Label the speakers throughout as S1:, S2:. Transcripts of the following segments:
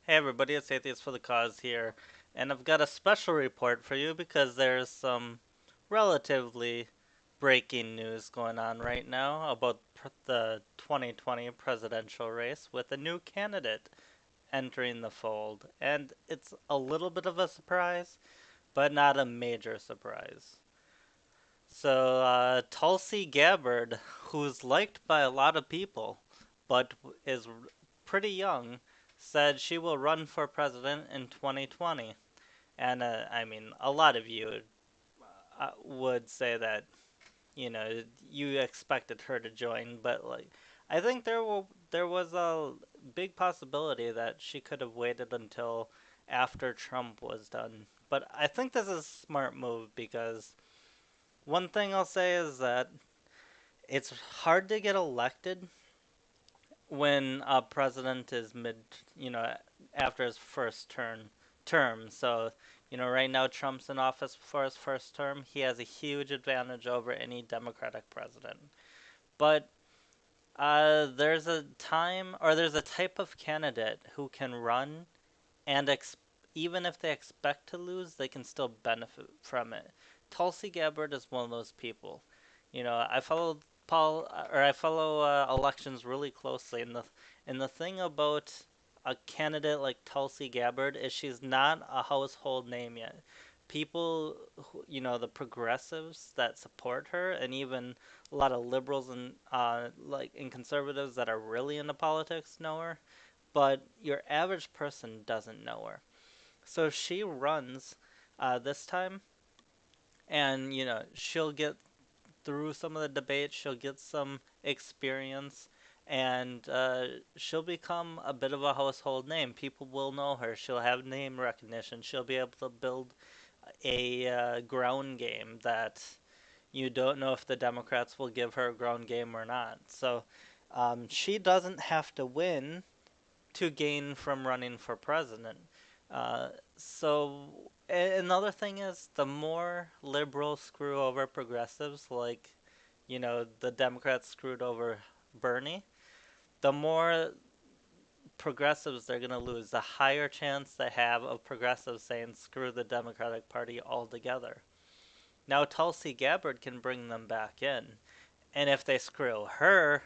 S1: Hey everybody, it's Atheist for the Cause here, and I've got a special report for you because there's some relatively breaking news going on right now about the 2020 presidential race with a new candidate entering the fold, and it's a little bit of a surprise, but not a major surprise. Tulsi Gabbard, who's liked by a lot of people, but is pretty young, said she will run for president in 2020. And I mean, a lot of you would say that, you expected her to join, but like, I think there was a big possibility that she could have waited until after Trump was done. But I think this is a smart move because one thing I'll say is that it's hard to get elected when a president is you know, after his first term. Right now Trump's in office for his first term. He has a huge advantage over any Democratic president. But there's a type of candidate who can run and even if they expect to lose, they can still benefit from it. Tulsi Gabbard is one of those people. I follow elections really closely, and the thing about a candidate like Tulsi Gabbard is she's not a household name yet. People, the progressives that support her, and even a lot of liberals and conservatives that are really into politics know her, but your average person doesn't know her. So she runs this time, and she'll get through some of the debates. She'll get some experience, and she'll become a bit of a household name. People will know her. She'll have name recognition. She'll be able to build a ground game that you don't know if the Democrats will give her a ground game or not. She doesn't have to win to gain from running for president. Another thing is the more liberals screw over progressives, like, the Democrats screwed over Bernie, the more progressives they're going to lose, the higher chance they have of progressives saying screw the Democratic Party altogether. Now, Tulsi Gabbard can bring them back in. And if they screw her,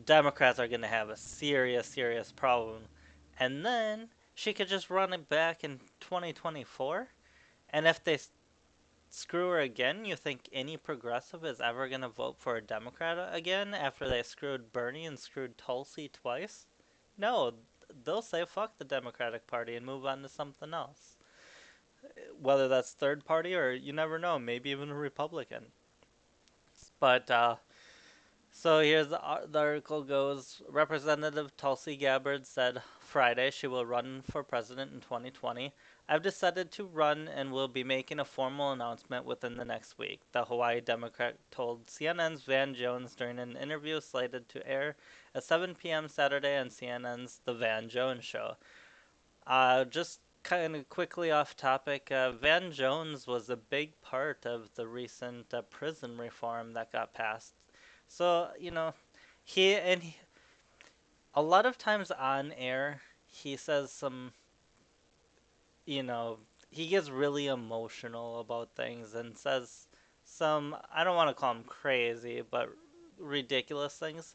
S1: Democrats are going to have a serious, serious problem. And then she could just run it back in 2024. And if they screw her again, you think any progressive is ever going to vote for a Democrat again after they screwed Bernie and screwed Tulsi twice? No, they'll say fuck the Democratic Party and move on to something else. Whether that's third party or you never know, maybe even a Republican. But here's the article goes. Representative Tulsi Gabbard said Friday she will run for president in 2020. I've decided to run and will be making a formal announcement within the next week, the Hawaii Democrat told CNN's Van Jones during an interview slated to air at 7 p.m. Saturday on CNN's The Van Jones Show. Just kind of quickly off topic, Van Jones was a big part of the recent prison reform that got passed. So, he and he, a lot of times on air, he says you know, he gets really emotional about things and says some, I don't want to call him crazy, but ridiculous things.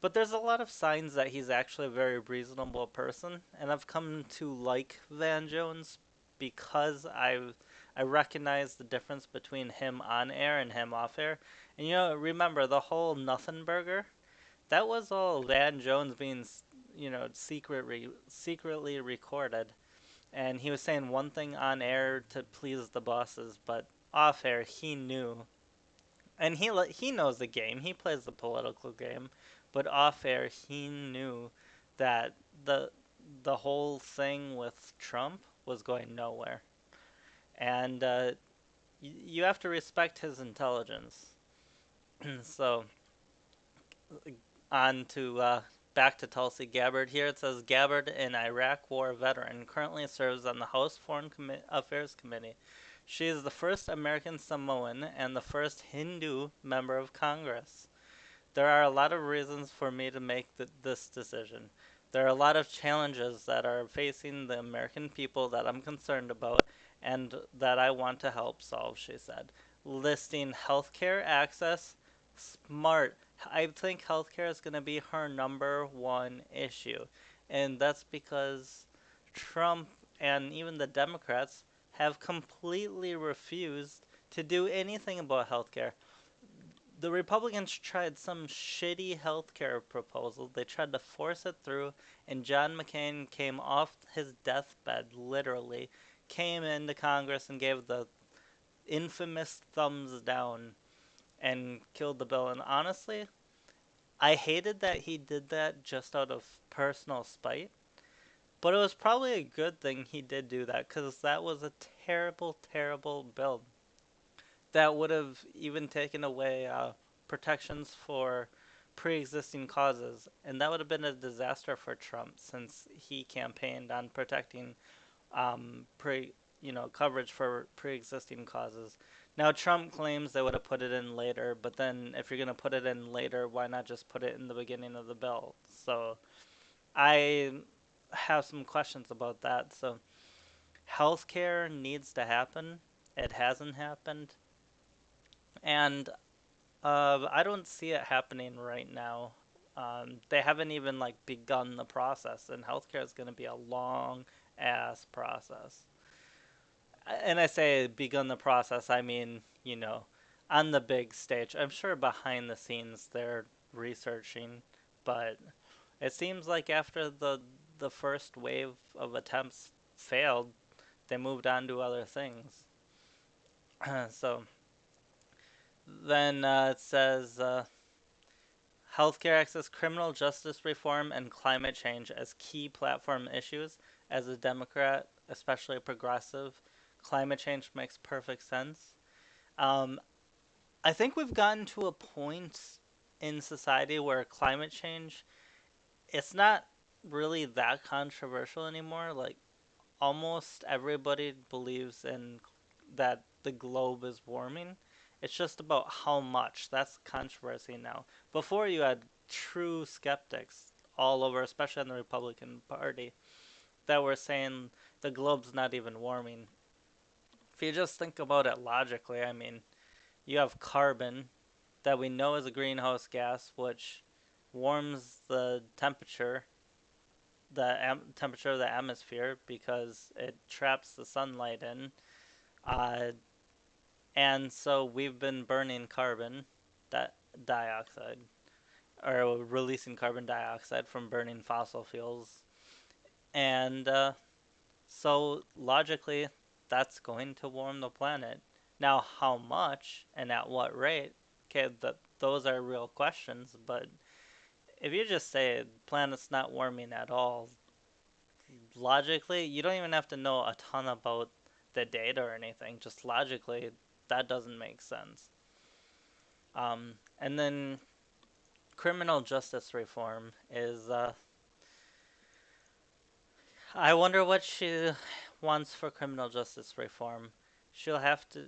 S1: But there's a lot of signs that he's actually a very reasonable person, and I've come to like Van Jones because I recognize the difference between him on air and him off air. And remember the whole Nothing Burger? That was all Van Jones being, secretly recorded, and he was saying one thing on air to please the bosses, but off air he knew, and he knows the game. He plays the political game, but off air he knew that the whole thing with Trump was going nowhere, and you have to respect his intelligence. so on to back to Tulsi Gabbard here. It says Gabbard, an Iraq War veteran, currently serves on the House Foreign Affairs Committee. She is the first American Samoan and the first Hindu member of Congress. There are a lot of reasons for me to make this decision. There are a lot of challenges that are facing the American people that I'm concerned about and that I want to help solve, she said. Listing healthcare access, smart. I think healthcare is going to be her number one issue. And that's because Trump and even the Democrats have completely refused to do anything about healthcare. The Republicans tried some shitty healthcare proposal. They tried to force it through, and John McCain came off his deathbed, literally, came into Congress and gave the infamous thumbs down and killed the bill. And honestly, I hated that he did that just out of personal spite. But it was probably a good thing he did do that because that was a terrible, terrible bill that would have even taken away protections for pre-existing causes, and that would have been a disaster for Trump since he campaigned on protecting pre coverage for pre-existing causes. Now Trump claims they would have put it in later, but then if you're gonna put it in later, why not just put it in the beginning of the bill? So I have some questions about that. So healthcare needs to happen. It hasn't happened, and I don't see it happening right now. They haven't even like begun the process, and healthcare is going to be a long ass process. And I say begun the process, I mean, on the big stage. I'm sure behind the scenes they're researching, but it seems like after the first wave of attempts failed, they moved on to other things. So then it says healthcare access, criminal justice reform, and climate change as key platform issues. As a Democrat, especially a progressive, climate change makes perfect sense. Um, I think we've gotten to a point in society where climate change, it's not really that controversial anymore. Like almost everybody believes in that the globe is warming. It's just about how much. That's controversy now. Before you had true skeptics all over, especially in the Republican Party, that were saying the globe's not even warming. If you just think about it logically, I mean, you have carbon that we know is a greenhouse gas, which warms the temperature of the atmosphere because it traps the sunlight in. Uh, and so we've been burning carbon that dioxide or releasing carbon dioxide from burning fossil fuels. And so logically, that's going to warm the planet. Now, how much and at what rate? Okay, those are real questions. But if you just say the planet's not warming at all, logically, you don't even have to know a ton about the data or anything. Just logically, that doesn't make sense. And then criminal justice reform is, I wonder what she wants for criminal justice reform. She'll have to,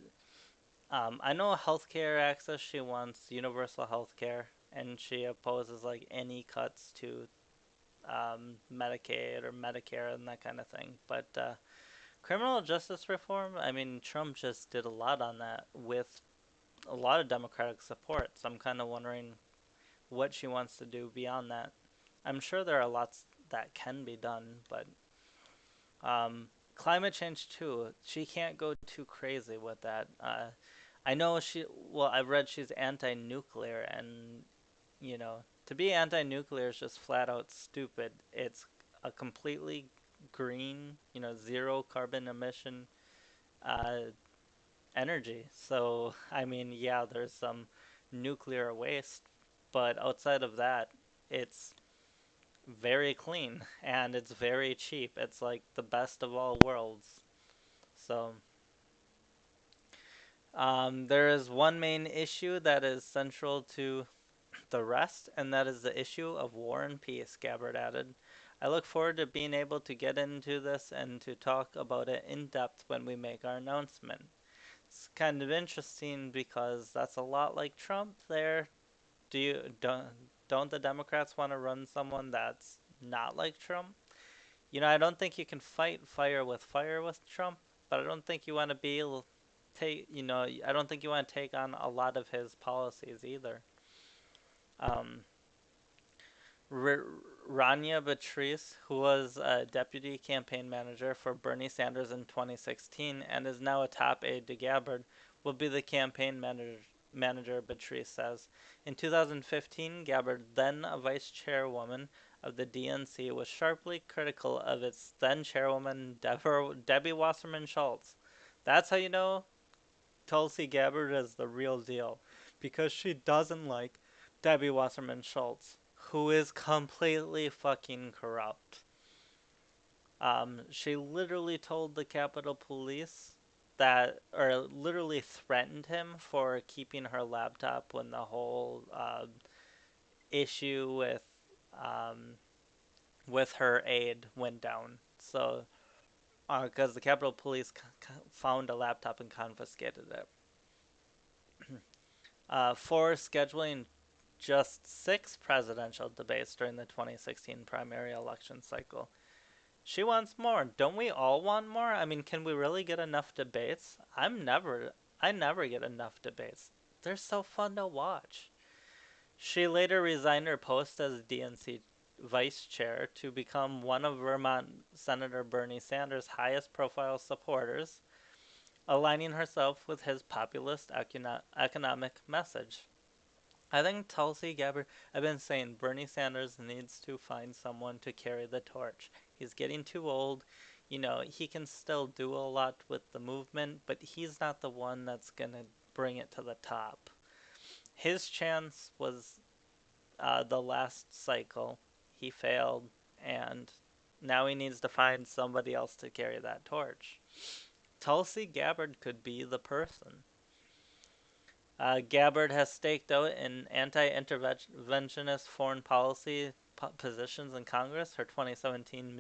S1: I know healthcare access, she wants universal healthcare, and she opposes like any cuts to Medicaid or Medicare and that kind of thing. But criminal justice reform, I mean, Trump just did a lot on that with a lot of Democratic support. So I'm kind of wondering what she wants to do beyond that. I'm sure there are lots that can be done, but climate change too. She can't go too crazy with that. I know well, I've read she's anti-nuclear, and to be anti-nuclear is just flat out stupid. It's a completely green, zero carbon emission uh, energy. So, I mean, yeah, there's some nuclear waste, but outside of that, it's very clean and it's very cheap. It's like the best of all worlds. So, there is one main issue that is central to the rest, and that is the issue of war and peace, Gabbard added. I look forward to being able to get into this and to talk about it in depth when we make our announcement. It's kind of interesting because that's a lot like Trump there. Do you don't the Democrats want to run someone that's not like Trump. You know, I don't think you can fight fire with Trump, but I don't think you want to take, you know, I don't think you want to take on a lot of his policies either. Um, R- Rania Batrice, who was a deputy campaign manager for Bernie Sanders in 2016 and is now a top aide to Gabbard, will be the campaign manager, Batrice says. In 2015, Gabbard, then a vice chairwoman of the DNC, was sharply critical of its then chairwoman, Debbie Wasserman-Schultz. That's how you know Tulsi Gabbard is the real deal, because she doesn't like Debbie Wasserman Schultz, who is completely fucking corrupt. She literally told the Capitol Police that, or literally threatened him for keeping her laptop when the whole issue um, with her aide went down. So, because the Capitol Police found a laptop and confiscated it. For scheduling just 6 presidential debates during the 2016 primary election cycle. She wants more. Don't we all want more? I mean, can we really get enough debates? I never get enough debates. They're so fun to watch. She later resigned her post as DNC vice chair to become one of Vermont Senator Bernie Sanders' highest profile supporters, aligning herself with his populist economic message. I think Tulsi Gabbard, I've been saying Bernie Sanders needs to find someone to carry the torch. He's getting too old. You know, he can still do a lot with the movement, but he's not the one that's going to bring it to the top. His chance was the last cycle. He failed, and now he needs to find somebody else to carry that torch. Tulsi Gabbard could be the person. Gabbard has staked out in anti-interventionist foreign policy positions in Congress. Her 2017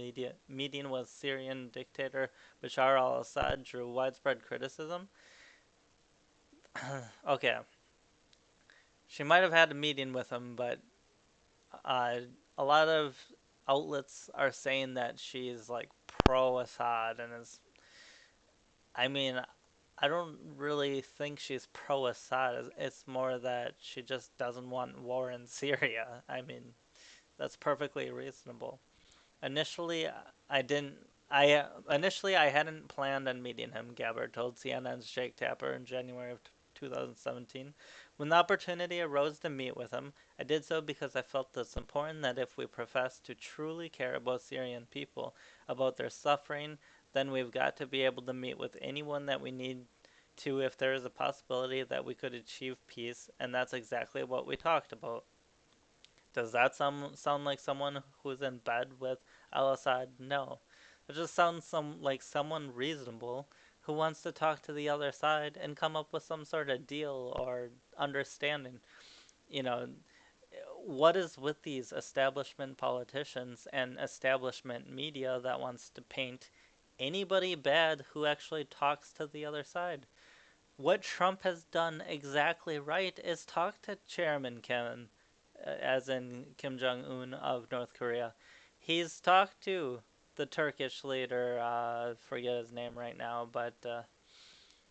S1: meeting with Syrian dictator Bashar al-Assad drew widespread criticism. Okay, she might have had a meeting with him, but uh, a lot of outlets are saying that she's like pro-Assad and is. I mean, I don't really think she's pro-Assad. It's more that she just doesn't want war in Syria. I mean, that's perfectly reasonable. Initially, I didn't. Initially I hadn't planned on meeting him. Gabbard told CNN's Jake Tapper in January of 2017. When the opportunity arose to meet with him, I did so because I felt it's important that if we profess to truly care about Syrian people, about their suffering, then we've got to be able to meet with anyone that we need to if there is a possibility that we could achieve peace, and that's exactly what we talked about. Does that sound like someone who's in bed with al-Assad? No. It just sounds like someone reasonable who wants to talk to the other side and come up with some sort of deal or understanding. You know, what is with these establishment politicians and establishment media that wants to paint anybody bad who actually talks to the other side? What Trump has done exactly right is talk to Chairman Kim, as in Kim Jong Un of North Korea. He's talked to the Turkish leader, forget his name right now, but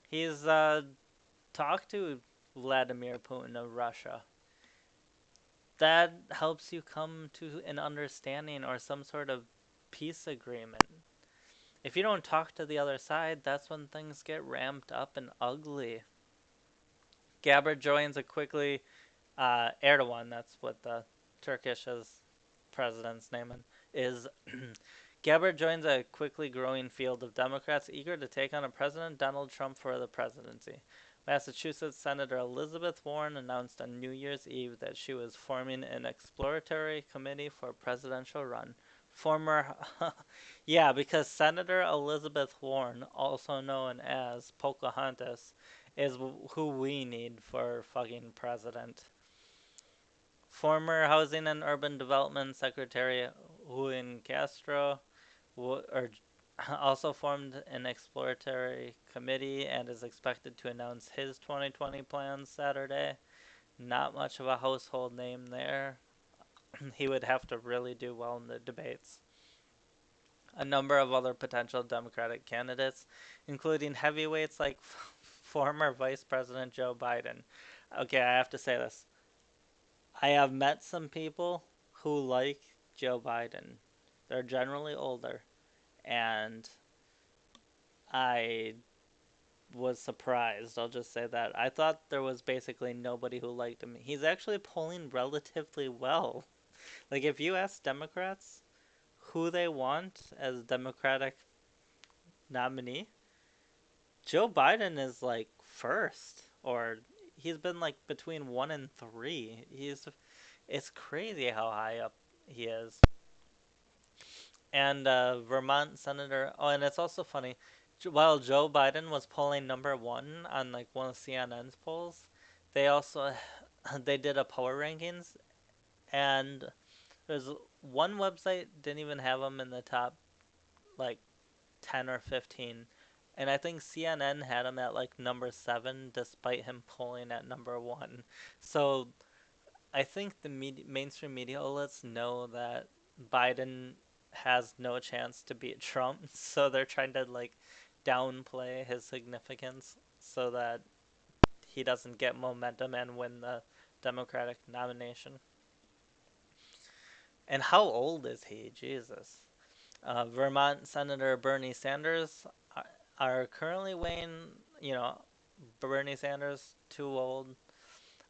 S1: he's talked to Vladimir Putin of Russia. That helps you come to an understanding or some sort of peace agreement. If you don't talk to the other side, that's when things get ramped up and ugly. Gabbard joins a quickly Erdogan, that's what the Turkish president's name is. Gabbard joins a quickly growing field of Democrats eager to take on a President Donald Trump for the presidency. Massachusetts Senator Elizabeth Warren announced on New Year's Eve that she was forming an exploratory committee for a presidential run. Former, yeah, because Senator Elizabeth Warren, also known as Pocahontas, is who we need for fucking president. Former Housing and Urban Development Secretary Juan Castro also formed an exploratory committee and is expected to announce his 2020 plans Saturday. Not much of a household name there. he would have to really do well in the debates. A number of other potential Democratic candidates, including heavyweights like former Vice President Joe Biden. Okay, I have to say this. I have met some people who like Joe Biden. They're generally older, and I was surprised. I'll just say that. I thought there was basically nobody who liked him. He's actually polling relatively well. Like, if you ask Democrats who they want as Democratic nominee, Joe Biden is like first, or he's been like between one and three. It's crazy how high up he is. And Vermont Senator. Oh, and it's also funny. While Joe Biden was polling number one on like one of CNN's polls, they also they did a power rankings, and there's one website didn't even have him in the top like 10 or 15. And I think CNN had him at like number 7 despite him polling at number 1. So I think the mainstream media outlets know that Biden has no chance to beat Trump, so they're trying to like downplay his significance so that he doesn't get momentum and win the Democratic nomination. And how old is he? Jesus. Vermont Senator Bernie Sanders are currently weighing, Bernie Sanders, too old,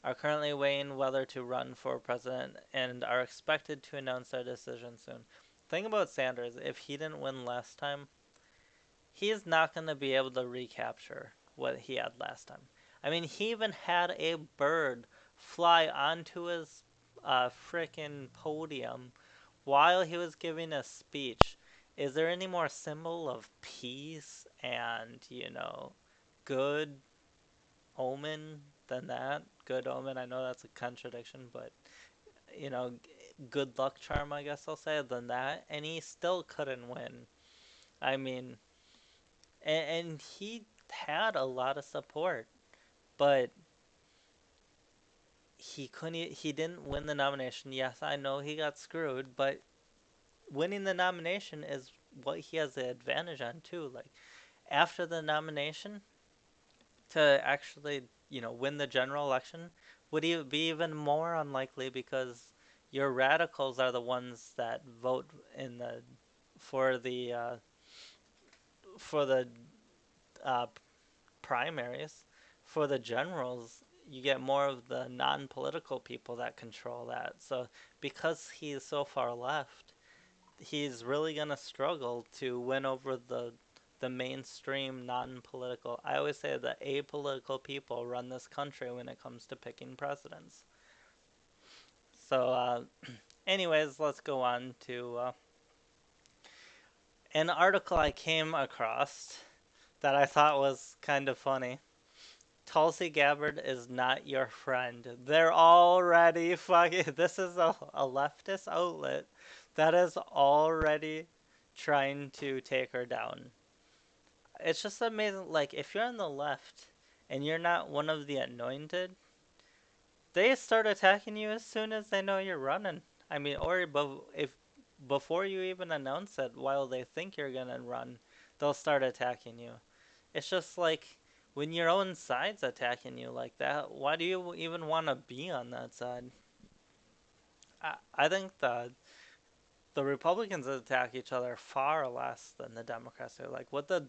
S1: are currently weighing whether to run for president and are expected to announce their decision soon. Thing about Sanders, if he didn't win last time, he's not going to be able to recapture what he had last time. I mean, he even had a bird fly onto his freaking podium while he was giving a speech. Is there any more symbol of peace and, good omen than that? Good omen, I know that's a contradiction, but, you know, good luck charm, I guess I'll say, than that. And he still couldn't win. I mean, and he had a lot of support, but he didn't win the nomination. Yes, I know he got screwed, but winning the nomination is what he has the advantage on too. Like after the nomination to actually, win the general election would be even more unlikely because your radicals are the ones that vote in the for the uh, for the uh, primaries. For the generals, you get more of the non-political people that control that. So because he's so far left, he's really gonna struggle to win over the mainstream non-political. I always say the apolitical people run this country when it comes to picking presidents. So, anyways, let's go on to an article I came across that I thought was kind of funny. Tulsi Gabbard is not your friend. They're already fucking. This is a leftist outlet that is already trying to take her down. It's just amazing. Like, if you're on the left and you're not one of the anointed, they start attacking you as soon as they know you're running. I mean, or if before you even announce it, while they think you're gonna run, they'll start attacking you. It's just like when your own side's attacking you like that, why do you even want to be on that side? I think the Republicans attack each other far less than the Democrats do. Like what the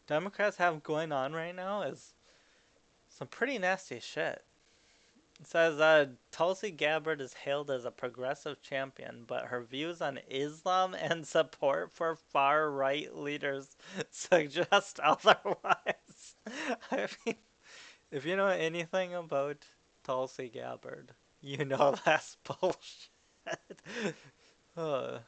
S1: Democrats have going on right now is some pretty nasty shit. It says Tulsi Gabbard is hailed as a progressive champion, but her views on Islam and support for far right leaders suggest otherwise. I mean, if you know anything about Tulsi Gabbard, you know that's bullshit. uh,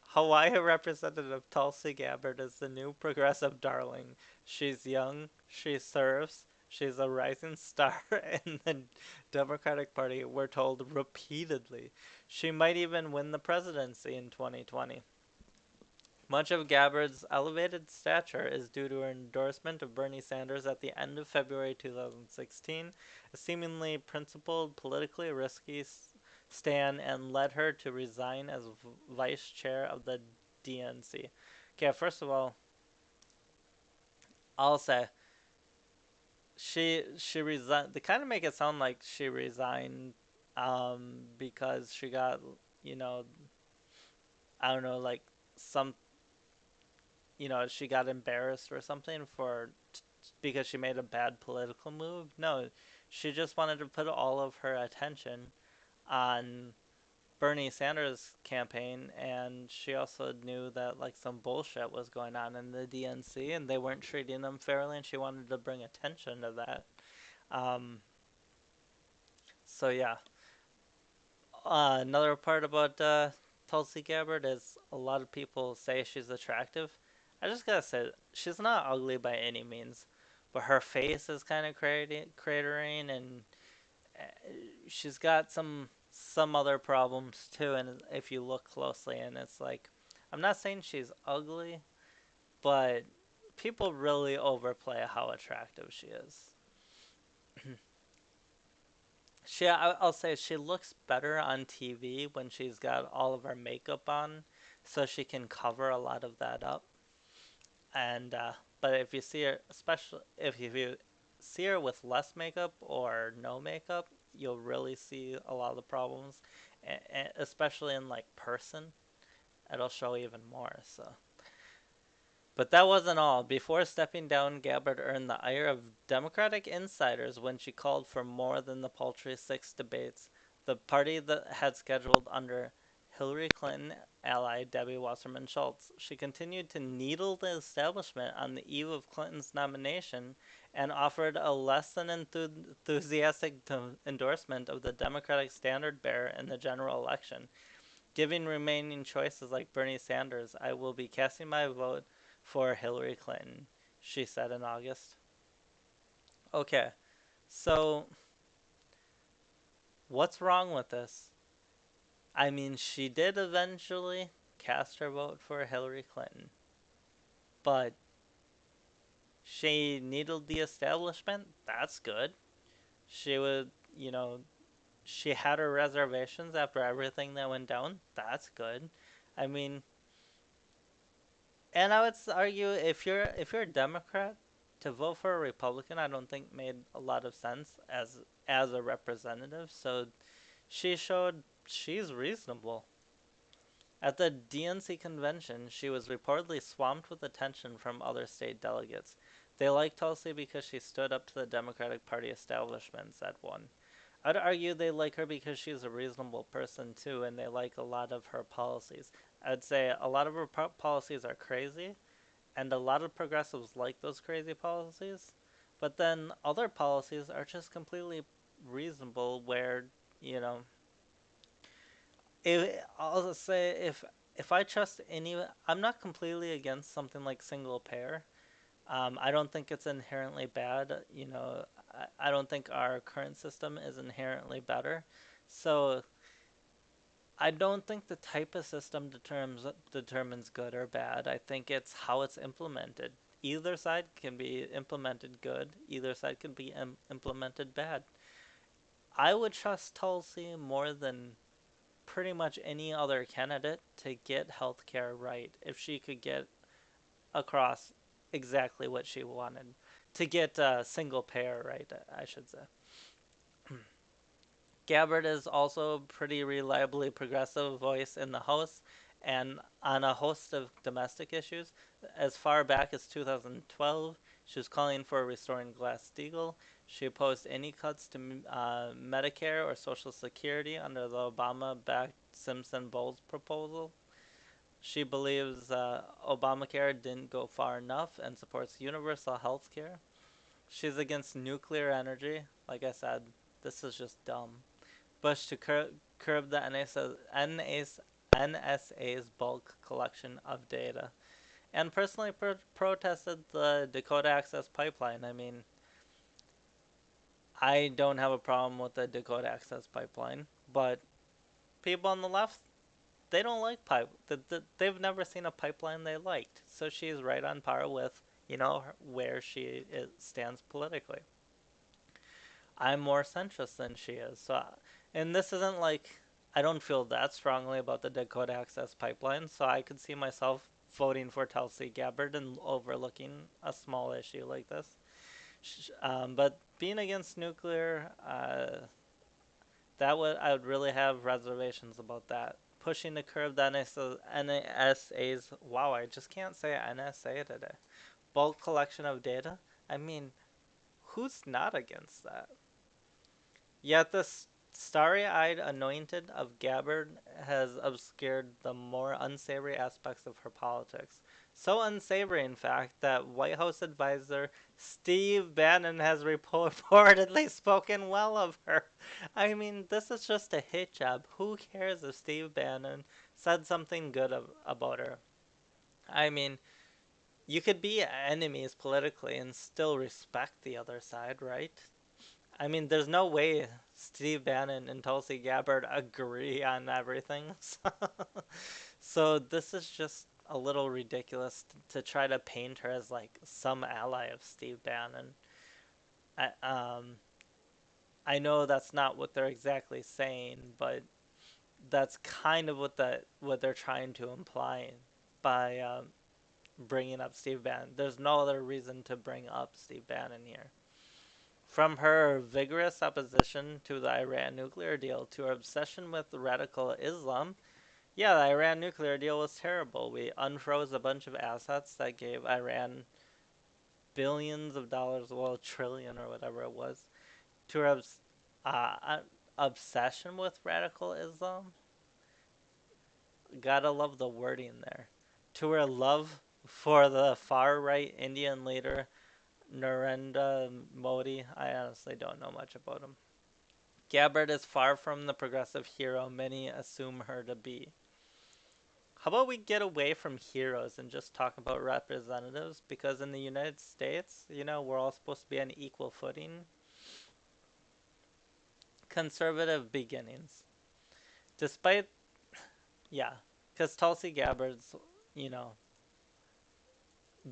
S1: Hawaii Representative Tulsi Gabbard is the new progressive darling. She's young, she serves, she's a rising star in the Democratic Party, we're told repeatedly. She might even win the presidency in 2020. Much of Gabbard's elevated stature is due to her endorsement of Bernie Sanders at the end of February 2016, a seemingly principled, politically risky stand and led her to resign as vice chair of the DNC. Okay, first of all, I'll say she resigned. They kind of make it sound like she resigned because she got, you know, I don't know, like some, she got embarrassed or something because she made a bad political move. No, she just wanted to put all of her attention on Bernie Sanders' campaign, and she also knew that like some bullshit was going on in the DNC, and they weren't treating them fairly, and she wanted to bring attention to that. Um, so yeah, another part about Tulsi Gabbard is a lot of people say she's attractive. I just gotta say, she's not ugly by any means, but her face is kind of cratering, and uh, she's got some other problems too. And if you look closely, and it's like, I'm not saying she's ugly, but people really overplay how attractive she is. I'll say she looks better on TV when she's got all of her makeup on, so she can cover a lot of that up. And but if you see her, especially if you see her with less makeup or no makeup, you'll really see a lot of the problems, especially in like person. It'll show even more. So but that wasn't all. Before stepping down, Gabbard earned the ire of Democratic insiders when she called for more than the paltry 6 debates, the party that had scheduled under Hillary Clinton ally Debbie Wasserman-Schultz. She continued to needle the establishment on the eve of Clinton's nomination and offered a less than enthusiastic endorsement of the Democratic standard bearer in the general election. Giving remaining choices like Bernie Sanders, I will be casting my vote for Hillary Clinton, she said in August. Okay, so what's wrong with this? I mean, she did eventually cast her vote for Hillary Clinton, but she needled the establishment. That's good. She would, she had her reservations after everything that went down. That's good. I mean, and I would argue if you're a Democrat, to vote for a Republican, I don't think made a lot of sense as a representative. So she showed she's reasonable. At the DNC convention, she was reportedly swamped with attention from other state delegates. They liked Tulsi because she stood up to the Democratic Party establishment, said one. I'd argue they like her because she's a reasonable person too, and they like a lot of her policies. I'd say a lot of her policies are crazy, and a lot of progressives like those crazy policies. But then other policies are just completely reasonable where, you know, I'll say if I trust any, I'm not completely against something like single payer. I don't think it's inherently bad. I don't think our current system is inherently better. So I don't think the type of system determines good or bad. I think it's how it's implemented. Either side can be implemented good. Either side can be implemented bad. I would trust Tulsi more than pretty much any other candidate to get healthcare right if she could get across exactly what she wanted. To get single payer right, I should say. Gabbard is also a pretty reliably progressive voice in the House and on a host of domestic issues. As far back as 2012, she was calling for restoring Glass-Steagall. She opposed any cuts to Medicare or Social Security under the Obama-backed Simpson-Bowles proposal. She believes Obamacare didn't go far enough and supports universal health care. She's against nuclear energy. Like I said, this is just dumb. Bush to curb the NSA's bulk collection of data, and personally protested the Dakota Access Pipeline. I mean, I don't have a problem with the Dakota Access Pipeline, but people on the left, they don't like they've never seen a pipeline they liked. So she's right on par with, where she stands politically. I'm more centrist than she is. So, and this isn't like I don't feel that strongly about the Dakota Access Pipeline, so I could see myself voting for Tulsi Gabbard and overlooking a small issue like this. But being against nuclear, that would I would really have reservations about that. Pushing to curb the NSA's, wow, I just can't say NSA today. Bulk collection of data. I mean, who's not against that? Yet the starry-eyed anointed of Gabbard has obscured the more unsavory aspects of her politics. So unsavory, in fact, that White House advisor Steve Bannon has reportedly spoken well of her. I mean, this is just a hit job. Who cares if Steve Bannon said something good about her? I mean, you could be enemies politically and still respect the other side, right? I mean, there's no way Steve Bannon and Tulsi Gabbard agree on everything. So this is just a little ridiculous to try to paint her as like some ally of Steve Bannon. I, um, I know that's not what they're exactly saying, but that's kind of what they're trying to imply by bringing up Steve Bannon. There's no other reason to bring up Steve Bannon here. From her vigorous opposition to the Iran nuclear deal to her obsession with radical Islam, yeah, the Iran nuclear deal was terrible. We unfroze a bunch of assets that gave Iran billions of dollars, well, a trillion or whatever it was. To her obsession with radical Islam, gotta love the wording there. To her love for the far right Indian leader Narendra Modi, I honestly don't know much about him. Gabbard is far from the progressive hero many assume her to be. How about we get away from heroes and just talk about representatives? Because in the United States, we're all supposed to be on equal footing. Conservative beginnings. Despite, yeah, because Tulsi Gabbard's, you know,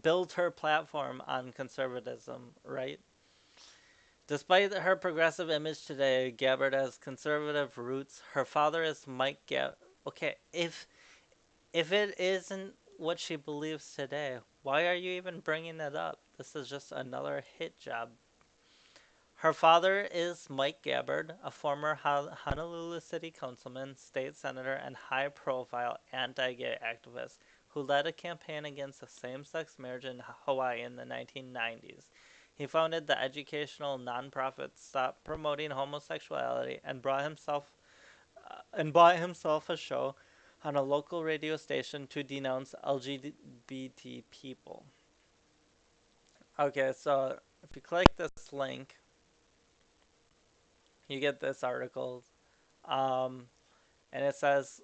S1: built her platform on conservatism, right? Despite her progressive image today, Gabbard has conservative roots. Her father is Mike Gabbard. Okay, if it isn't what she believes today, why are you even bringing it up? This is just another hit job. Her father is Mike Gabbard, a former Honolulu City Councilman, state senator, and high profile anti gay activist who led a campaign against same sex marriage in Hawaii in the 1990s. He founded the educational nonprofit Stop Promoting Homosexuality and bought himself a show on a local radio station to denounce LGBT people. Okay, so if you click this link, you get this article. Um, and it says,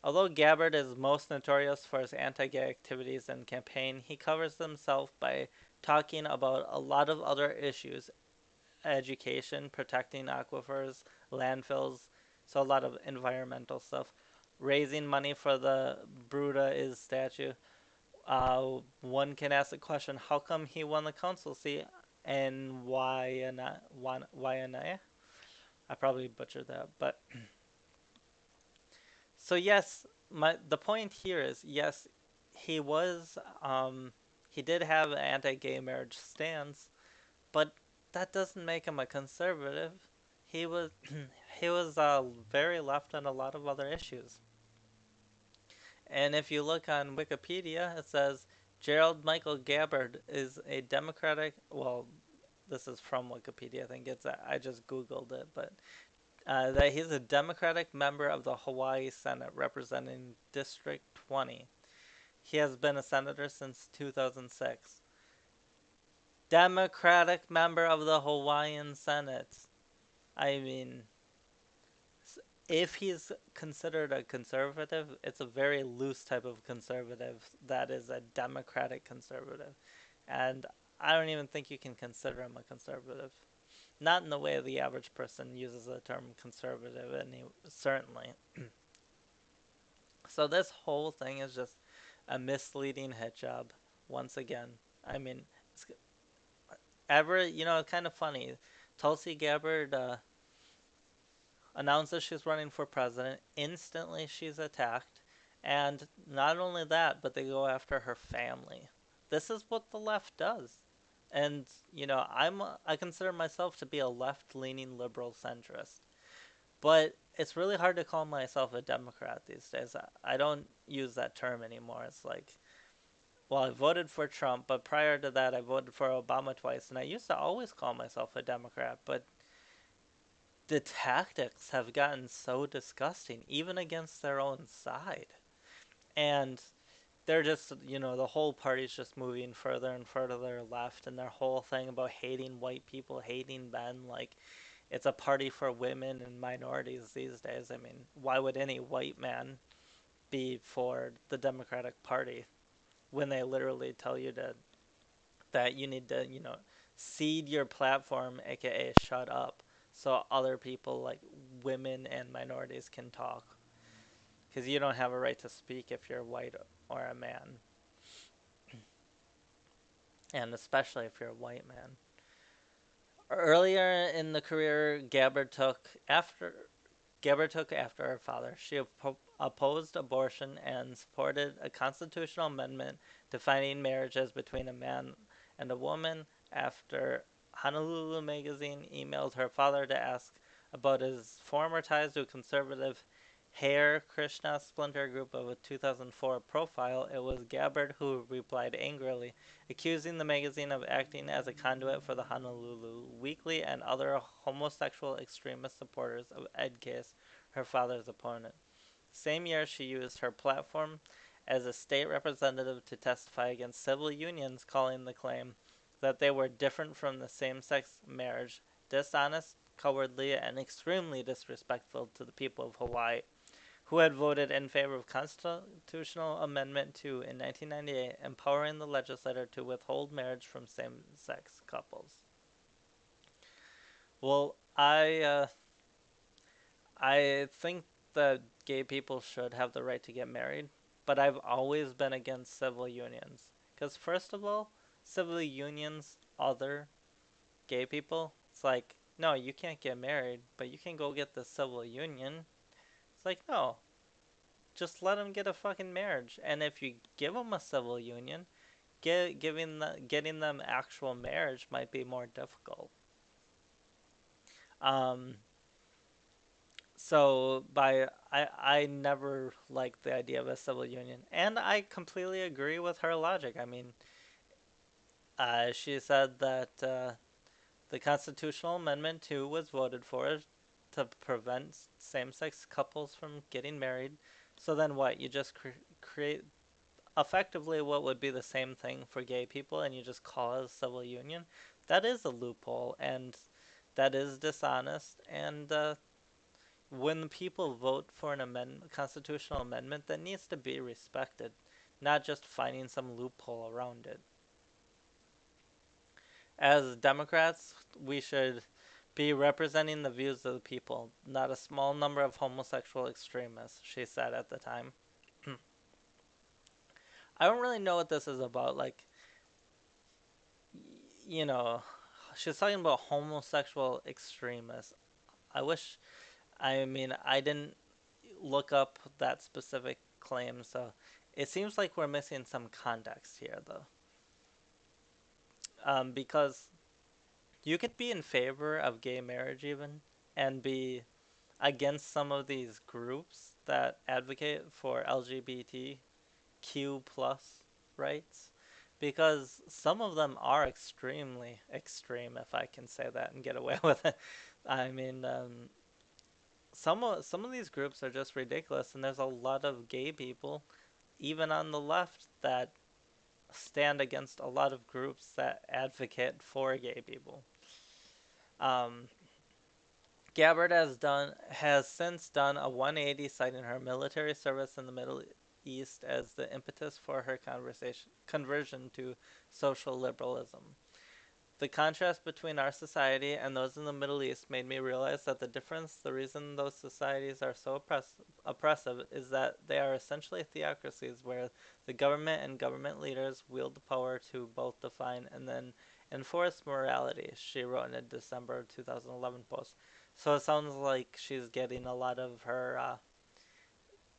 S1: although Gabbard is most notorious for his anti-gay activities and campaign, he covers himself by talking about a lot of other issues: education, protecting aquifers, landfills, so a lot of environmental stuff, raising money for the Bruda is statue. One can ask the question: how come he won the council seat, and why? I probably butchered that, but so yes, the point here is yes, he was he did have an anti-gay marriage stance, but that doesn't make him a conservative. He was he was very left on a lot of other issues. And if you look on Wikipedia, it says Gerald Michael Gabbard is a Democratic. Well, this is from Wikipedia. I think I just Googled it, but that he's a Democratic member of the Hawaii Senate representing District 20. He has been a senator since 2006. Democratic member of the Hawaiian Senate. I mean, if he's considered a conservative, it's a very loose type of conservative that is a Democratic conservative. And I don't even think you can consider him a conservative. Not in the way the average person uses the term conservative, and certainly. So this whole thing is just a misleading hit job. Once again, I mean, it's kind of funny. Tulsi Gabbard announces she's running for president. Instantly, she's attacked. And not only that, but they go after her family. This is what the left does. And, I consider myself to be a left leaning liberal centrist. But it's really hard to call myself a Democrat these days. I don't use that term anymore. It's like, well, I voted for Trump, but prior to that, I voted for Obama twice. And I used to always call myself a Democrat, but the tactics have gotten so disgusting, even against their own side. And they're just, the whole party's just moving further and further left, and their whole thing about hating white people, hating men, like, it's a party for women and minorities these days. I mean, why would any white man be for the Democratic Party when they literally tell you that you need to, cede your platform, aka shut up, so other people like women and minorities can talk? Because you don't have a right to speak if you're white or a man, and especially if you're a white man. Earlier in the career, Gabbard took after her father. She opposed abortion and supported a constitutional amendment defining marriages between a man and a woman after Honolulu Magazine emailed her father to ask about his former ties to a conservative Hare Krishna splinter group of a 2004 profile. It was Gabbard who replied angrily, accusing the magazine of acting as a conduit for the Honolulu Weekly and other homosexual extremist supporters of Ed Case, her father's opponent. Same year, she used her platform as a state representative to testify against civil unions, calling the claim that they were different from the same sex marriage dishonest, cowardly, and extremely disrespectful to the people of Hawaii, who had voted in favor of Constitutional Amendment 2 in 1998, empowering the legislature to withhold marriage from same sex couples. Well, I think that gay people should have the right to get married, but I've always been against civil unions. Because, first of all, civil unions other gay people. It's like, no, you can't get married, but you can go get the civil union. It's like, no, just let them get a fucking marriage. And if you give them a civil union, getting them actual marriage might be more difficult. Um, I never liked the idea of a civil union, and I completely agree with her logic. I mean, she said that the constitutional amendment 2 was voted for to prevent same-sex couples from getting married. So then what? You just create effectively what would be the same thing for gay people, and you just call it a civil union. That is a loophole, and that is dishonest. And when the people vote for an constitutional amendment, that needs to be respected, not just finding some loophole around it. As Democrats, we should be representing the views of the people, not a small number of homosexual extremists, she said at the time. I don't really know what this is about. Like, you know, she's talking about homosexual extremists. I wish, I mean, I didn't look up that specific claim, so it seems like we're missing some context here, though. Because you could be in favor of gay marriage, even, and be against some of these groups that advocate for LGBTQ plus rights, because some of them are extremely extreme, if I can say that and get away with it. I mean, some of these groups are just ridiculous, and there's a lot of gay people, even on the left, that stand against a lot of groups that advocate for gay people. Um, Gabbard has since done a 180, citing her military service in the Middle East as the impetus for her conversion to social liberalism. The contrast between our society and those in the Middle East made me realize that the reason those societies are so oppressive, is that they are essentially theocracies where the government and government leaders wield the power to both define and then enforce morality, she wrote in a December 2011 post. So it sounds like she's getting a lot of her.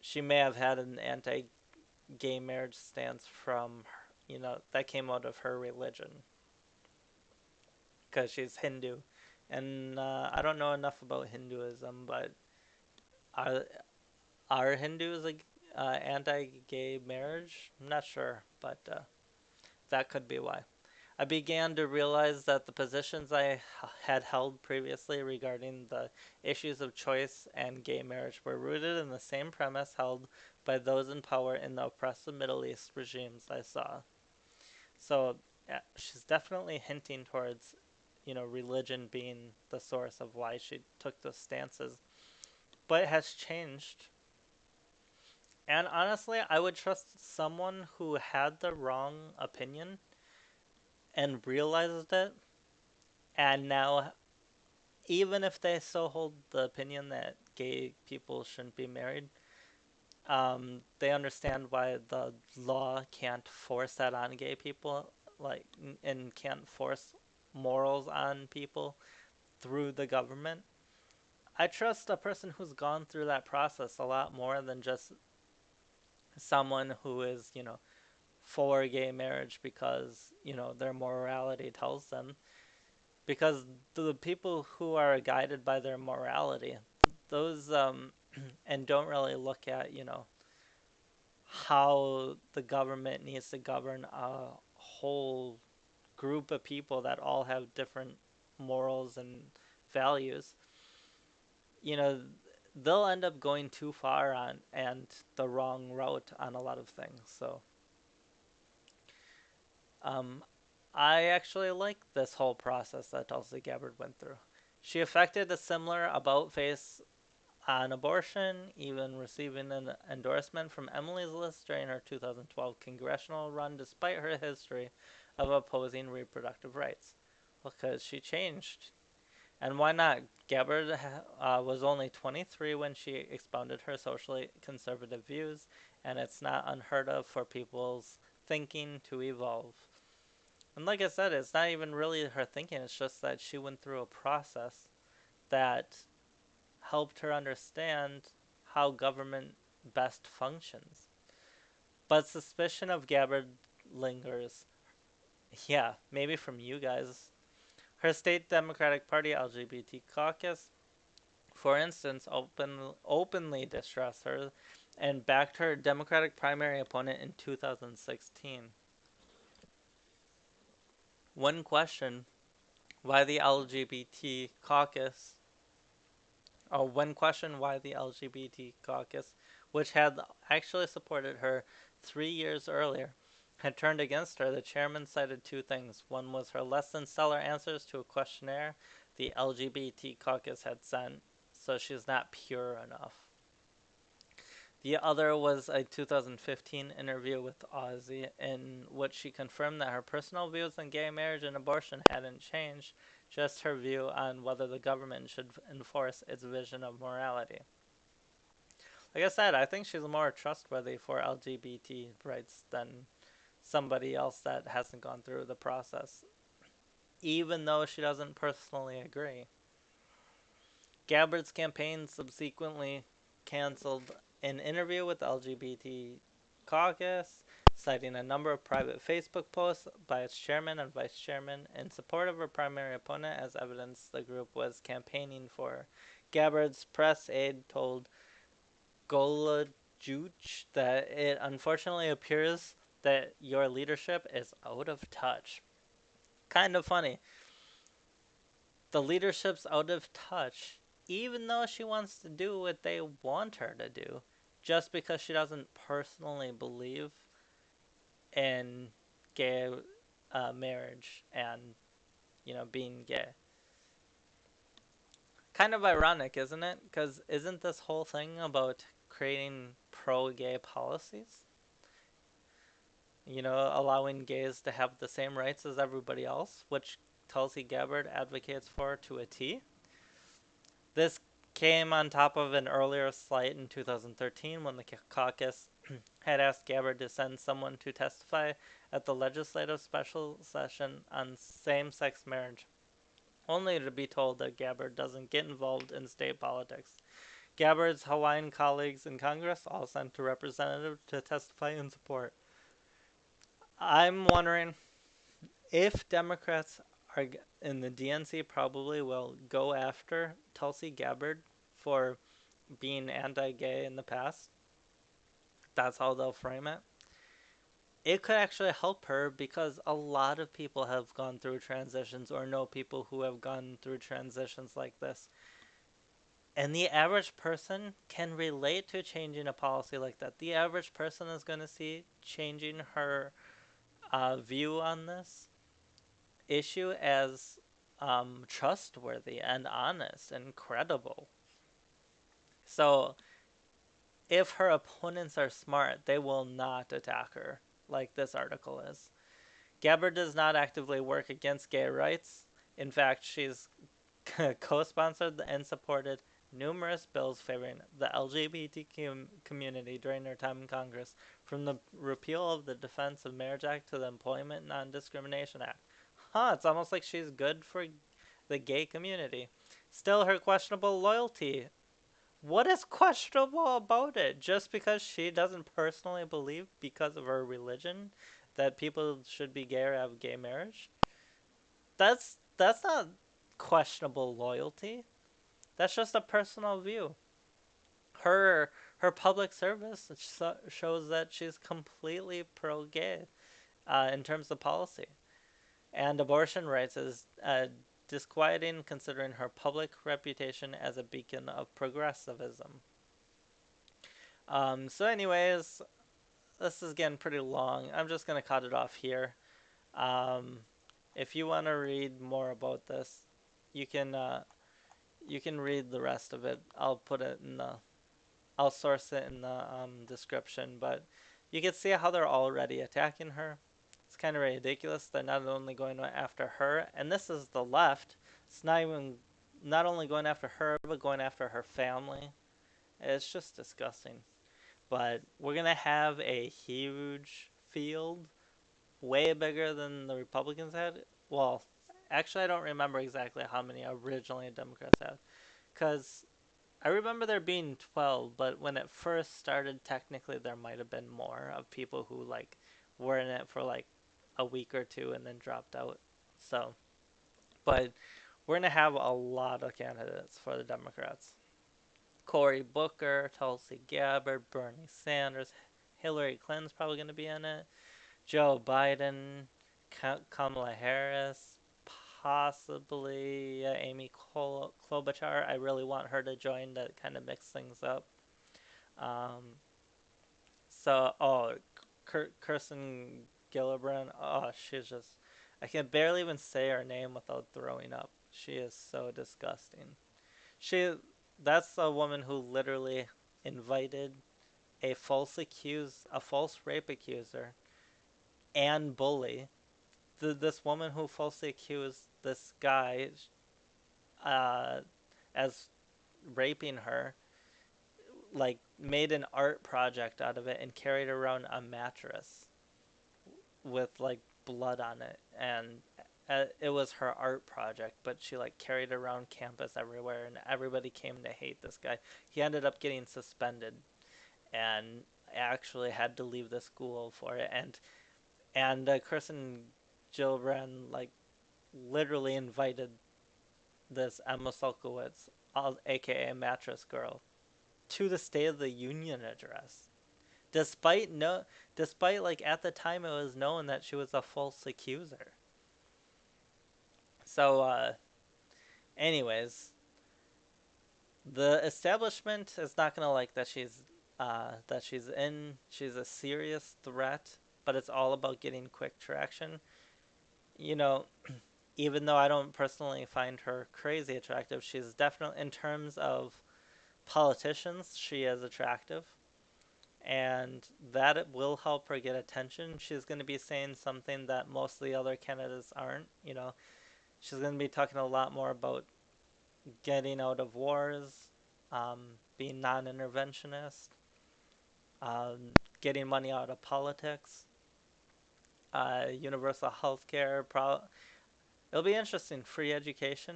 S1: She may have had an anti-gay marriage stance from, that came out of her religion because she's Hindu, and I don't know enough about Hinduism, but are are Hindus like anti-gay marriage? I'm not sure, but that could be why. I began to realize that the positions I had held previously regarding the issues of choice and gay marriage were rooted in the same premise held by those in power in the oppressive Middle East regimes I saw. So she's definitely hinting towards, religion being the source of why she took those stances. But it has changed. And honestly, I would trust someone who had the wrong opinion and realized it, and now, even if they still hold the opinion that gay people shouldn't be married, they understand why the law can't force that on gay people, like, and can't force morals on people through the government. I trust a person who's gone through that process a lot more than just someone who is, for gay marriage because, their morality tells them. Because the people who are guided by their morality, those, and don't really look at, how the government needs to govern a whole group of people that all have different morals and values, you know, they'll end up going too far on and the wrong route on a lot of things. So, um, I actually like this whole process that Tulsi Gabbard went through. She effected a similar about face on abortion, even receiving an endorsement from Emily's List during her 2012 congressional run, despite her history of opposing reproductive rights. Because she changed. And why not? Gabbard was only 23 when she expounded her socially conservative views, and it's not unheard of for people's thinking to evolve. And like I said, it's not even really her thinking, it's just that she went through a process that helped her understand how government best functions. But suspicion of Gabbard lingers. Yeah, maybe from you guys. Her state Democratic Party LGBT caucus, for instance, openly distressed her and backed her Democratic primary opponent in 2016. When questioned why the LGBT caucus when questioned why the LGBT caucus, which had actually supported her 3 years earlier, had turned against her, the chairman cited two things. One was her less than stellar answers to a questionnaire the LGBT caucus had sent, so she's not pure enough. The other was a 2015 interview with Ozzy, in which she confirmed that her personal views on gay marriage and abortion hadn't changed, just her view on whether the government should enforce its vision of morality. Like I said, I think she's more trustworthy for LGBT rights than somebody else that hasn't gone through the process, even though she doesn't personally agree. Gabbard's campaign subsequently canceled an interview with the LGBT caucus, citing a number of private Facebook posts by its chairman and vice chairman in support of her primary opponent as evidence the group was campaigning for. Gabbard's press aide told Golajuch that it unfortunately appears that your leadership is out of touch. Kind of funny. The leadership's out of touch, even though she wants to do what they want her to do, just because she doesn't personally believe in gay marriage and, being gay. Kind of ironic, isn't it? Because isn't this whole thing about creating pro-gay policies? Allowing gays to have the same rights as everybody else, which Tulsi Gabbard advocates for to a T. This came on top of an earlier slight in 2013 when the caucus had asked Gabbard to send someone to testify at the legislative special session on same sex marriage. only to be told that Gabbard doesn't get involved in state politics. Gabbard's Hawaiian colleagues in Congress all sent a representative to testify in support. I'm wondering if Democrats are in the DNC probably will go after Tulsi Gabbard for being anti-gay in the past. That's how they'll frame it. It could actually help her because a lot of people have gone through transitions or know people who have gone through transitions like this. And the average person can relate to changing a policy like that. The average person is going to see changing her view on this issue as trustworthy and honest and credible. So if her opponents are smart, they will not attack her like this article is. Gabbard does not actively work against gay rights. In fact, she's co-sponsored and supported numerous bills favoring the LGBTQ community during her time in Congress, from the repeal of the Defense of Marriage Act to the Employment Non-Discrimination Act. It's almost like she's good for the gay community. Still, her questionable loyalty. What is questionable about it? Just because she doesn't personally believe, because of her religion, that people should be gay or have gay marriage? That's not questionable loyalty. That's just a personal view. Her public service shows that she's completely pro-gay in terms of policy, and abortion rights is disquieting considering her public reputation as a beacon of progressivism. So, anyways, this is getting pretty long. I'm just gonna cut it off here. Um, if you want to read more about this, you can you can read the rest of it. I'll source it in the description, but you can see how they're already attacking her. It's kind of ridiculous. They're not only going after her, and this is the left. It's not only going after her, but going after her family. It's just disgusting. But we're gonna have a huge field, way bigger than the Republicans had. Well, actually, I don't remember exactly how many originally Democrats had, because I remember there being 12, but when it first started, technically there might have been more of people who like were in it for like a week or two and then dropped out. So, but we're gonna have a lot of candidates for the Democrats. Cory Booker, Tulsi Gabbard, Bernie Sanders, Hillary Clinton's probably gonna be in it. Joe Biden, Kamala Harris, possibly Amy Klobuchar. I really want her to join to kind of mix things up. Um, Kirsten Gillibrand. Oh, she's just. I can barely even say her name without throwing up. She is so disgusting. She. That's a woman who literally invited a false rape accuser and bully. This woman who falsely accused this guy uh, as raping her, like made an art project out of it and carried around a mattress with like blood on it, and it was her art project, but she like carried around campus everywhere, and everybody came to hate this guy. He ended up getting suspended and actually had to leave the school for it, and Kirsten Gillibrand like literally invited this Emma Sulkowicz, aka Mattress Girl, to the State of the Union address. Despite like at the time it was known that she was a false accuser. So anyways, the establishment is not gonna like that she's a serious threat, but it's all about getting quick traction. You know, even though I don't personally find her crazy attractive, she's definitely, in terms of politicians, she is attractive. And that it will help her get attention. She's going to be saying something that most of the other candidates aren't. She's going to be talking a lot more about getting out of wars, being non-interventionist, getting money out of politics, universal health care, It'll be interesting. Free education,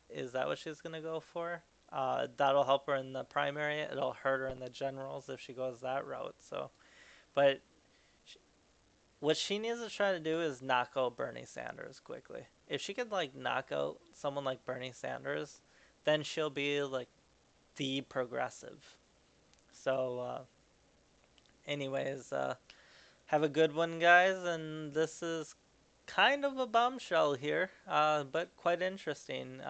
S1: is that what she's gonna go for? That'll help her in the primary. It'll hurt her in the generals if she goes that route. So, but what she needs to try to do is knock out Bernie Sanders quickly. If she could like knock out someone like Bernie Sanders, then she'll be like the progressive. So, anyways, have a good one, guys. And this is kind of a bombshell here, but quite interesting.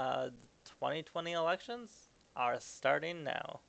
S1: 2020 elections are starting now.